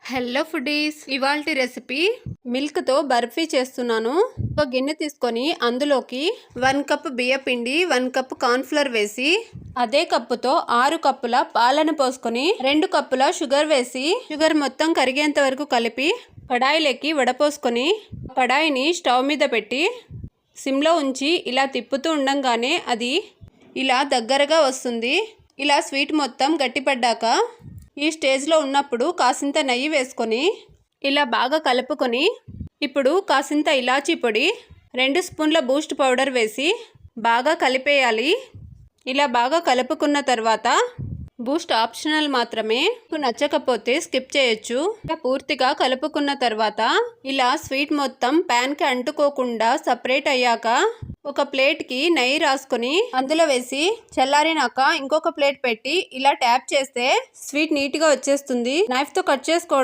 Hello foodies, ఇవాల్టి recipe మిల్క్తో barfi చేస్తున్నాను. ఒక గిన్నె తీసుకొని అందులోకి 1 కప్ బియ్యపిండి, 1 కప్ కార్న్ఫ్లవర్ వేసి అదే కప్పుతో 6 కప్పుల పాలను పోసుకొని 2 కప్పుల షుగర్ వేసి షుగర్ మొత్తం కరిగేంత వరకు కలిపి కడాయిలోకి వడపోసుకొని కడాయిని స్టవ్ మీద పెట్టి సిమ్లో ఉంచి ఇలా తిప్పుతూ ఉండంగానే అది ఇలా దగ్గరగా వస్తుంది. ఇలా స్వీట్ మొత్తం గట్టిపడ్డాక ఈ స్టేజ్లో ఉన్నప్పుడు కాసింత నెయ్యి వేసుకొని ఇలా బాగా కలుపుకొని ఇప్పుడు కాసింత ఇలాచీ పొడి, 2 స్పూన్ల బూస్ట్ పౌడర్ వేసి బాగా కలిపేయాలి. ఇలా బాగా కలుపుకున్న తర్వాత బూస్ట్ ఆప్షనల్ మాత్రమే, మీకు నచ్చకపోతే స్కిప్ చేయొచ్చు. ఇలా పూర్తిగా కలుపుకున్న తర్వాత ఇలా స్వీట్ మొత్తం ప్యాన్కి అంటుకోకుండా సపరేట్ అయ్యాక ఒక ప్లేట్కి నెయ్యి రాసుకొని అందులో వేసి చల్లారినాక ఇంకొక ప్లేట్ పెట్టి ఇలా ట్యాప్ చేస్తే స్వీట్ నీట్గా వచ్చేస్తుంది. నైఫ్తో కట్ చేసుకోవడం